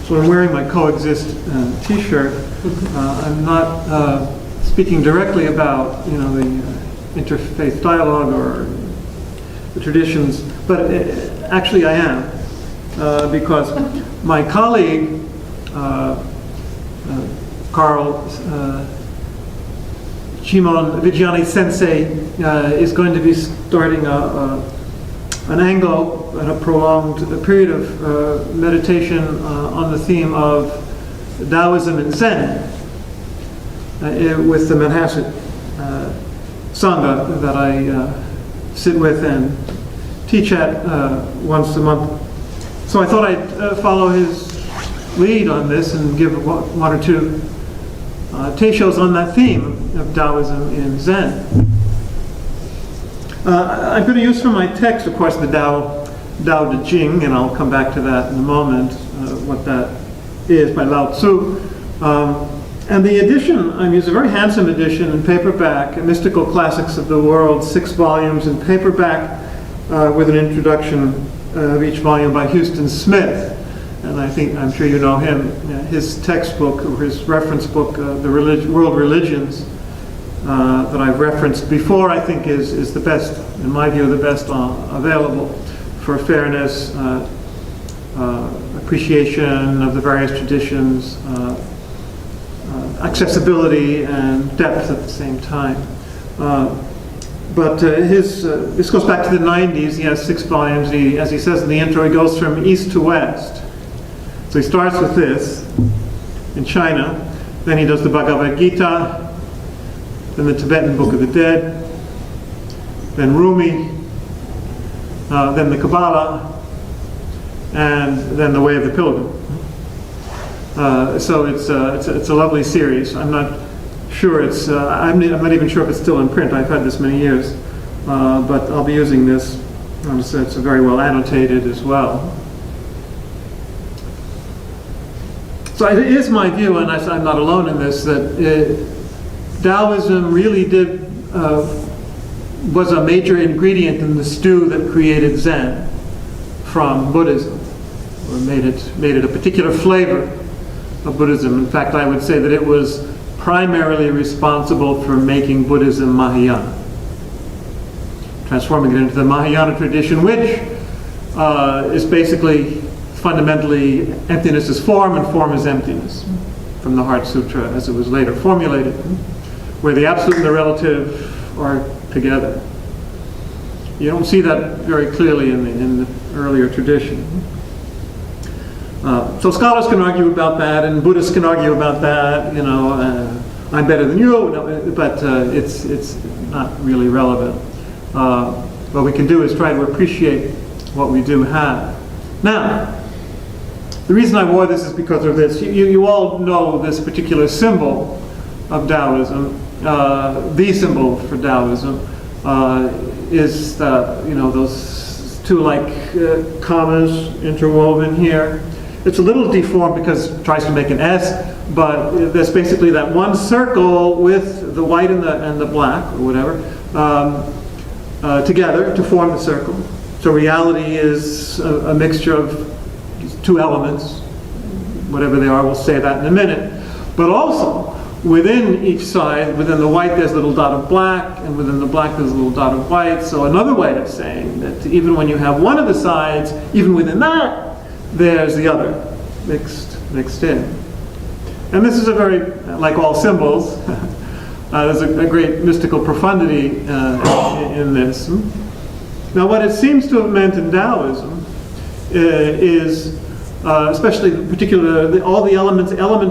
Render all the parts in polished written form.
So I'm wearing my coexist T-shirt. I'm not speaking directly about, the interfaith dialogue or the traditions, but actually I am, because my colleague Carl Shimon Vigiani Sensei is going to be starting an ango and a prolonged period of meditation on the theme of Taoism and Zen with the Manhasset Sangha that I sit with and teach at once a month. So I thought I'd follow his lead on this and give one or two teishos on that theme of Taoism in Zen. I'm going to use for my text, of course, the Tao Te Ching, and I'll come back to that in a moment, what that is, by Lao Tzu. And the edition, I'm using a very handsome edition in paperback, Mystical Classics of the World, 6 volumes in paperback, with an introduction of each volume by Houston Smith. And I'm sure you know him. His textbook, or his reference book, The World Religions, that I've referenced before, I think is the best, in my view, the best available for fairness, appreciation of the various traditions, accessibility and depth at the same time. But this goes back to the 90s. He has 6 volumes. As he says in the intro, he goes from east to west. So he starts with this in China, then he does the Bhagavad Gita, then the Tibetan Book of the Dead, then Rumi, then the Kabbalah, and then the Way of the Pilgrim. So it's a lovely series. I'm not sure I'm not even sure if it's still in print. I've had this many years, but I'll be using this. It's very well annotated as well. So it is my view, and I'm not alone in this, that Taoism really was a major ingredient in the stew that created Zen from Buddhism, or made it a particular flavor of Buddhism. In fact, I would say that it was primarily responsible for making Buddhism Mahayana, transforming it into the Mahayana tradition, which is basically fundamentally emptiness is form and form is emptiness, from the Heart Sutra as it was later formulated, where the absolute and the relative are together. You don't see that very clearly in the earlier tradition. So scholars can argue about that, and Buddhists can argue about that. I'm better than you, but it's not really relevant. What we can do is try to appreciate what we do have. Now, the reason I wore this is because of this. You all know this particular symbol of Taoism. The symbol for Taoism is those two commas interwoven here. It's a little deformed because it tries to make an S, but there's basically that one circle with the white and the black, or whatever, together to form the circle. So reality is a mixture of 2 elements, whatever they are, we'll say that in a minute. But also, within each side, within the white there's a little dot of black, and within the black there's a little dot of white. So another way of saying that even when you have one of the sides, even within that, there's the other mixed in. And this is a very, like all symbols, there's a great mystical profundity in this. Now what it seems to have meant in Taoism is, especially particularly all the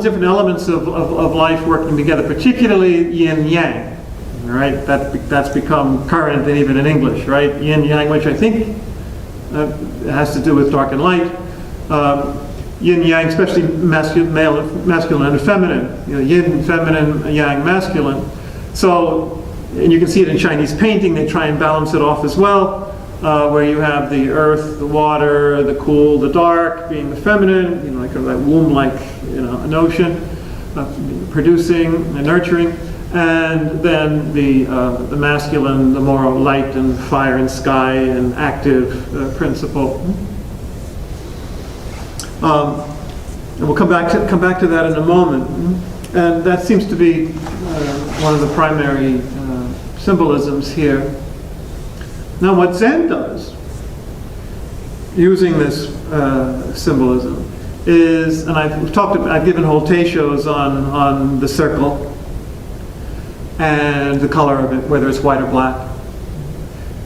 different elements of life working together, particularly yin-yang, right? That's become current and even in English, right? Yin-yang, which I think has to do with dark and light. Yin-yang, especially masculine and feminine. Yin feminine, yang masculine. So, and you can see it in Chinese painting, they try and balance it off as well. Where you have the earth, the water, the cool, the dark being the feminine, like that womb-like, notion, producing and nurturing, and then the masculine, the more light and fire and sky and active principle. And we'll come back to that in a moment. And that seems to be one of the primary symbolisms here. Now, what Zen does, using this symbolism, is, and I've given whole teishos on the circle and the color of it, whether it's white or black,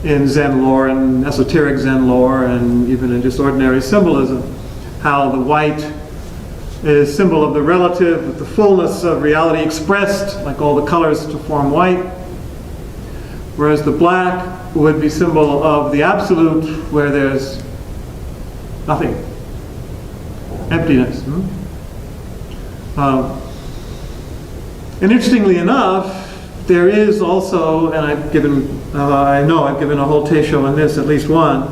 in Zen lore and esoteric Zen lore, and even in just ordinary symbolism, how the white is symbol of the relative, with the fullness of reality expressed, like all the colors to form white, whereas the black would be symbol of the absolute, where there's nothing, emptiness. And interestingly enough, there is also, and I know I've given a whole teisho on this, at least one,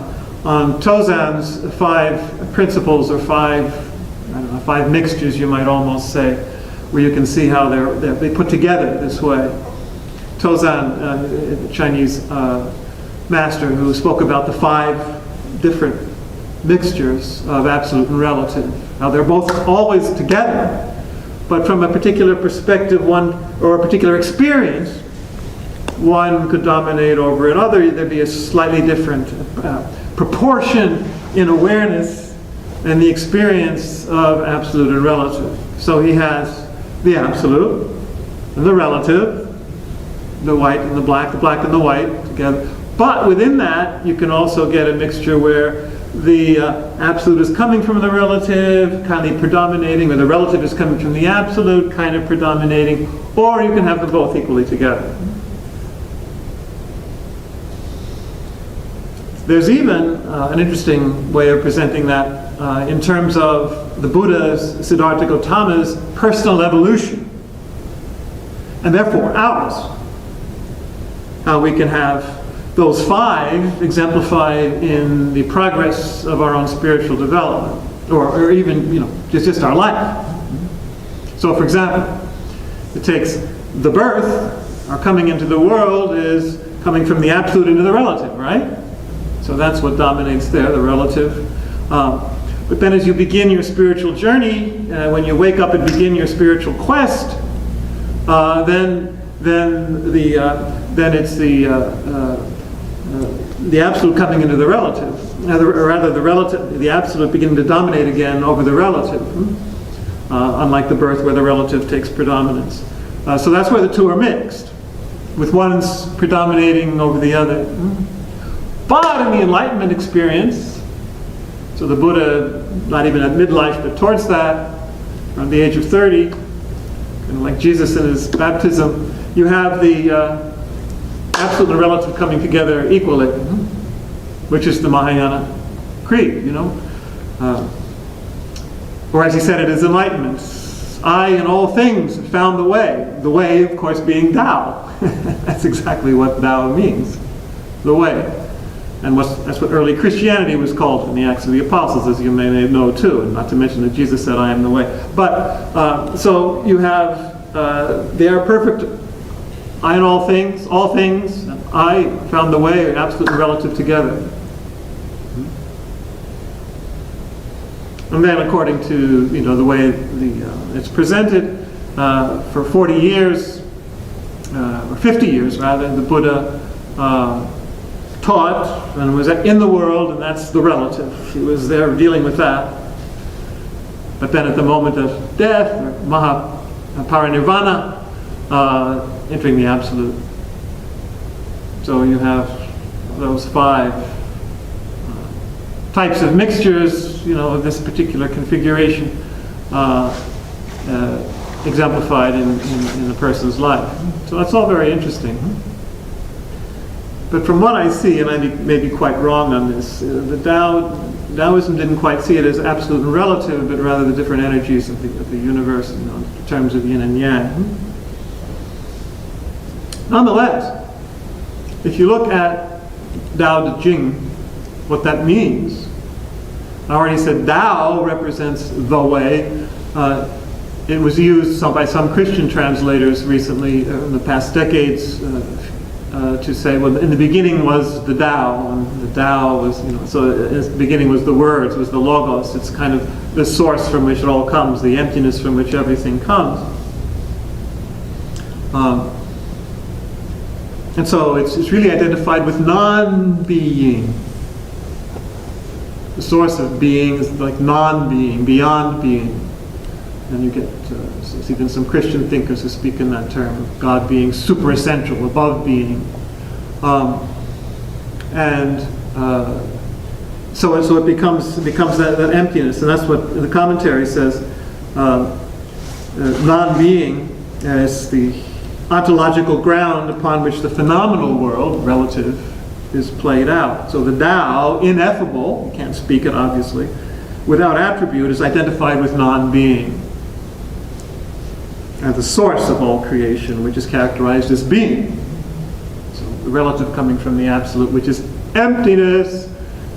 on Tozan's 5 principles, or 5 mixtures, you might almost say, where you can see how they put together this way. Tozan, Chinese master, who spoke about the 5 different mixtures of absolute and relative. Now they're both always together, but from a particular perspective, or a particular experience, one could dominate over another. There'd be a slightly different proportion in awareness and the experience of absolute and relative. So he has the absolute and the relative, the white and the black and the white together. But within that, you can also get a mixture where the absolute is coming from the relative, kind of predominating, or the relative is coming from the absolute, kind of predominating, or you can have them both equally together. There's even an interesting way of presenting that in terms of the Buddha's, Siddhartha Gautama's, personal evolution, and therefore ours. How we can have those 5 exemplified in the progress of our own spiritual development, or even, just our life. So, for example, it takes the birth, our coming into the world is coming from the absolute into the relative, right? So that's what dominates there, the relative. But then as you begin your spiritual journey, when you wake up and begin your spiritual quest, then it's the absolute coming into the relative, or rather the absolute beginning to dominate again over the relative, unlike the birth where the relative takes predominance. So that's where the two are mixed, with one's predominating over the other. But in the enlightenment experience, so the Buddha, not even at midlife, but towards that, around the age of 30, and like Jesus in his baptism, you have the absolute and relative coming together equally, which is the Mahayana creed, or as he said it is enlightenment. I in all things found the way of course being Tao. That's exactly what Tao means, the way. And that's what early Christianity was called in the Acts of the Apostles, as you may know too, and not to mention that Jesus said, I am the way. But, so you have, they are perfect, I in all things, and I found the way, are absolutely relative together. And then according to, the way it's presented, for 40 years, or 50 years rather, the Buddha taught and was in the world, and that's the relative. He was there dealing with that. But then at the moment of death, or Mahaparinirvana, entering the absolute. So you have those 5 types of mixtures, of this particular configuration exemplified in a person's life. So that's all very interesting. But from what I see, and I may be quite wrong on this, the Taoism didn't quite see it as absolute and relative, but rather the different energies of the universe, in terms of yin and yang. Nonetheless, if you look at Tao Te Ching, what that means, I already said Tao represents the way. It was used by some Christian translators recently, in the past decades, to say, well, in the beginning was the Tao, and the Tao was, so in the beginning was the words, was the Logos. It's kind of the source from which it all comes, the emptiness from which everything comes. And so it's really identified with non-being. The source of being is like non-being, beyond being. And you get even some Christian thinkers who speak in that term of God being super essential, above being. So it becomes that emptiness, and that's what the commentary says. Non-being is the ontological ground upon which the phenomenal world, relative, is played out. So the Tao, ineffable, you can't speak it obviously, without attribute, is identified with non-being. And the source of all creation, which is characterized as being. So the relative coming from the absolute, which is emptiness.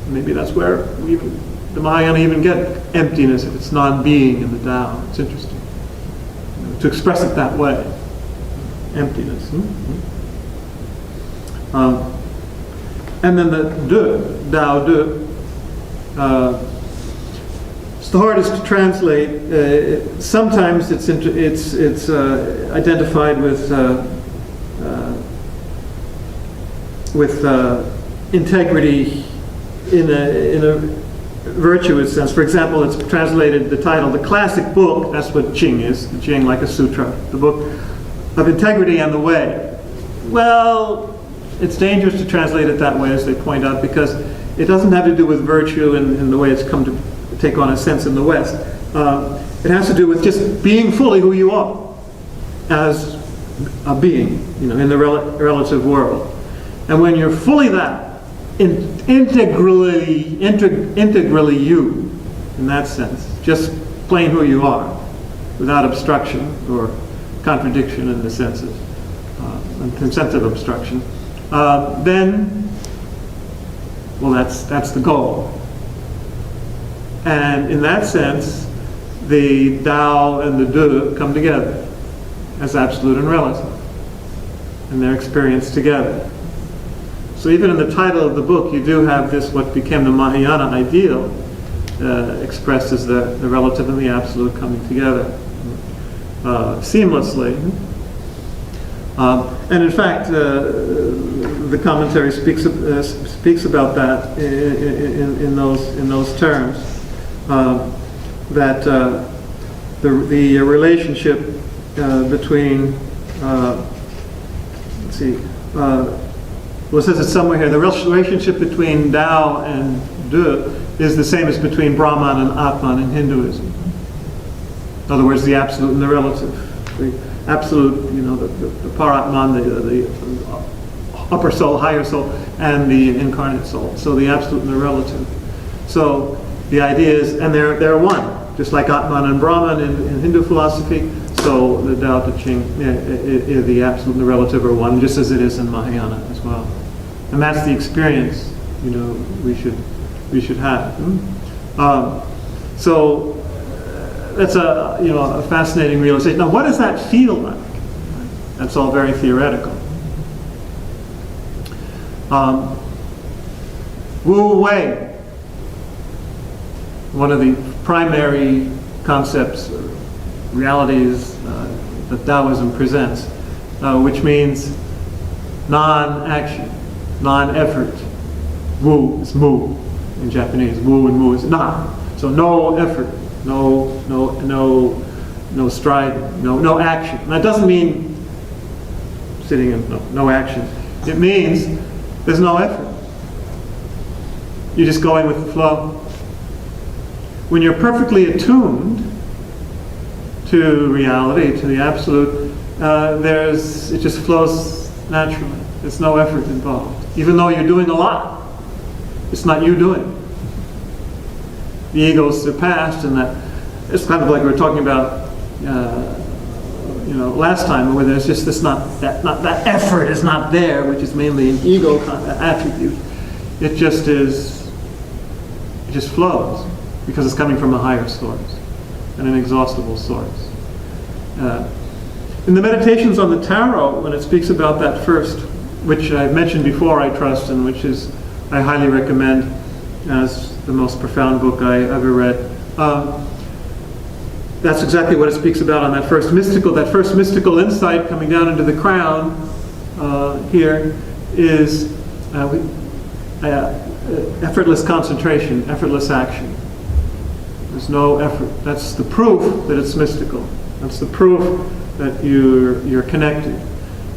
Maybe that's where the Mahayana even get emptiness, if it's non-being in the Tao. It's interesting to express it that way. Emptiness. And then the De, Tao De, it's the hardest to translate. Sometimes it's identified with integrity in a virtuous sense. For example, it's translated the title, the classic book. That's what Jing is. The Jing, like a sutra, the book of integrity and the way. Well, it's dangerous to translate it that way, as they point out, because it doesn't have to do with virtue in the way it's come to take on a sense in the West. It has to do with just being fully who you are as a being, in the relative world. And when you're fully that, integrally you, in that sense, just plain who you are, without obstruction or contradiction in the sense of obstruction, then, well, that's the goal. And in that sense, the Tao and the De come together as absolute and relative, and they're experienced together. So even in the title of the book, you do have this, what became the Mahayana ideal, expressed as the relative and the absolute coming together seamlessly. And in fact, the commentary speaks about that in those terms. That the relationship between it says it somewhere here. The relationship between Tao and De is the same as between Brahman and Atman in Hinduism. In other words, the absolute and the relative. The absolute, the Paratman, the upper soul, higher soul, and the incarnate soul. So the absolute and the relative. So the idea is, and they're one, just like Atman and Brahman in Hindu philosophy. So the Tao Te Ching, the absolute and the relative are one, just as it is in Mahayana as well. And that's the experience, we should have. So that's a fascinating realization. Now, what does that feel like? That's all very theoretical. Wu Wei, one of the primary concepts, realities that Taoism presents, which means non-action, non-effort. Wu is mu in Japanese. Wu and mu is na. So no effort, no striving, no action. And that doesn't mean sitting and no action. It means there's no effort. You're just going with the flow. When you're perfectly attuned to reality, to the absolute, it just flows naturally. There's no effort involved. Even though you're doing a lot, it's not you doing. The ego is surpassed, and that it's kind of like we were talking about, last time, where there's just this that effort is not there, which is mainly an ego attribute. It just flows because it's coming from a higher source, an inexhaustible source. In the Meditations on the Tarot, when it speaks about that first which I've mentioned before, I trust, and which is I highly recommend as the most profound book I ever read. That's exactly what it speaks about on that first mystical insight coming down into the crown. Here is effortless concentration, effortless action. There's no effort. That's the proof that it's mystical. That's the proof that you're connected.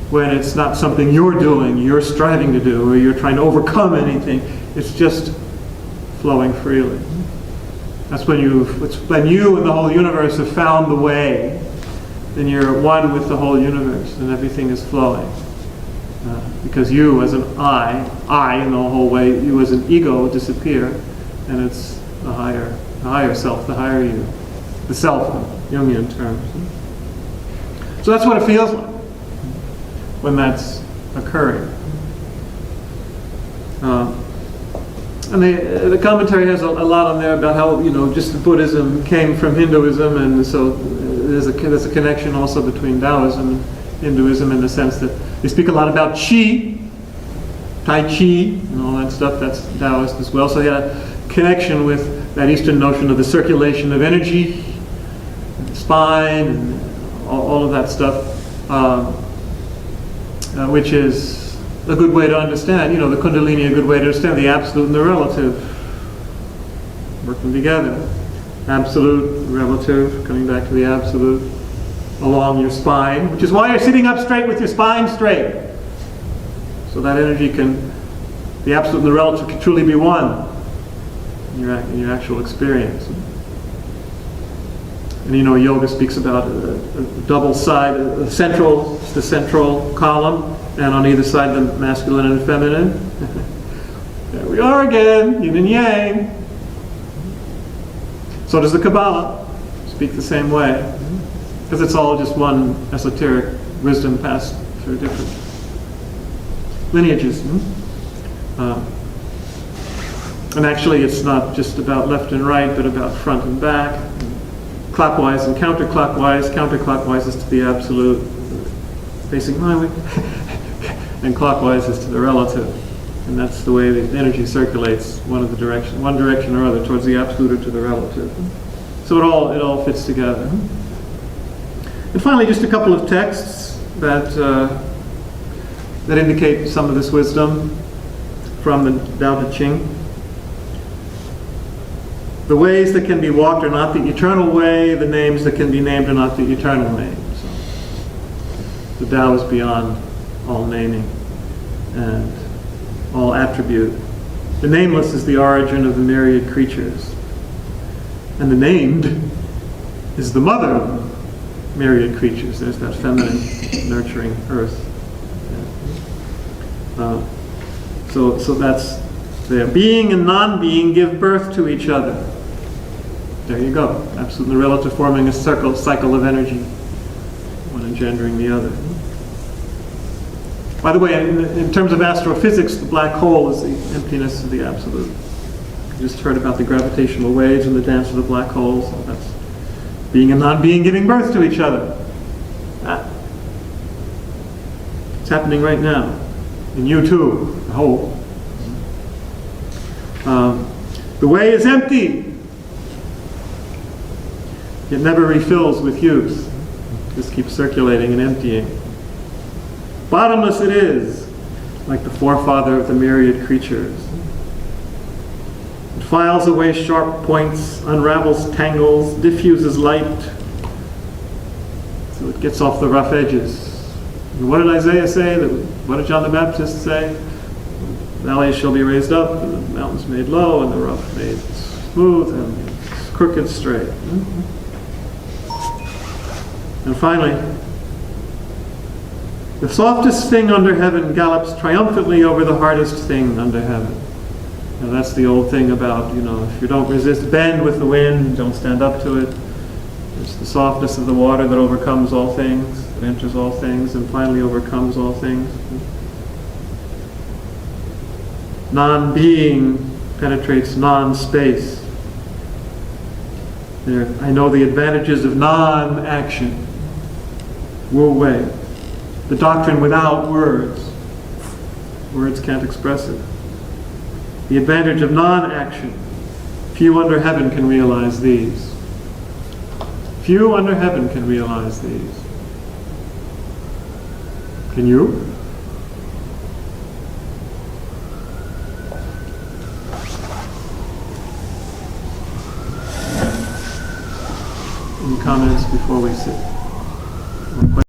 When it's not something you're doing, you're striving to do, or you're trying to overcome anything. It's just flowing freely. That's when you and the whole universe have found the way. Then you're one with the whole universe, and everything is flowing. Because you as an I in the whole way, you as an ego disappear, and it's the higher self, the higher you, the self in Jungian terms. So that's what it feels like when that's occurring. And the commentary has a lot on there about how, just Buddhism came from Hinduism, and so there's a connection also between Taoism and Hinduism in the sense that they speak a lot about Qi, Tai Chi, and all that stuff. That's Taoist as well. So they had a connection with that Eastern notion of the circulation of energy, the spine, and all of that stuff, which is a good way to understand, the Kundalini, a good way to understand the absolute and the relative working together. Absolute, relative, coming back to the absolute along your spine, which is why you're sitting up straight with your spine straight. So that energy the absolute and the relative can truly be one in your actual experience. And yoga speaks about a double side, the central column, and on either side the masculine and feminine. There we are again, yin and yang. So does the Kabbalah speak the same way, because it's all just one esoteric wisdom passed through different lineages. And actually it's not just about left and right, but about front and back, clockwise and counterclockwise. Counterclockwise is to the absolute, facing my way, and clockwise is to the relative. And that's the way the energy circulates, one direction or other, towards the absolute or to the relative. So it all fits together. And finally, just a couple of texts that indicate some of this wisdom from the Tao Te Ching. The ways that can be walked are not the eternal way. The names that can be named are not the eternal names. So the Tao is beyond all naming and all attribute. The nameless is the origin of the myriad creatures. And the named is the mother of myriad creatures. There's that feminine, nurturing earth. So that's there. Being and non-being give birth to each other. There you go. Absolutely relative, forming a cycle of energy, one engendering the other. By the way, in terms of astrophysics, the black hole is the emptiness of the absolute. You just heard about the gravitational waves and the dance of the black holes. So that's being and non-being giving birth to each other. It's happening right now. And you too, I hope. The way is empty. It never refills with use. Just keeps circulating and emptying. Bottomless it is, like the forefather of the myriad creatures. It files away sharp points, unravels tangles, diffuses light, so it gets off the rough edges. And what did Isaiah say? What did John the Baptist say? The valleys shall be raised up, and the mountains made low, and the rough made smooth, and crooked straight. And finally, the softest thing under heaven gallops triumphantly over the hardest thing under heaven. Now that's the old thing about, if you don't resist bend with the wind, don't stand up to it. It's the softness of the water that overcomes all things, that enters all things, and finally overcomes all things. Non-being penetrates non-space. I know the advantages of non-action. Wu Wei. The doctrine without words. Words can't express it. The advantage of non-action. Few under heaven can realize these. Few under heaven can realize these. Can you? Any comments before we sit?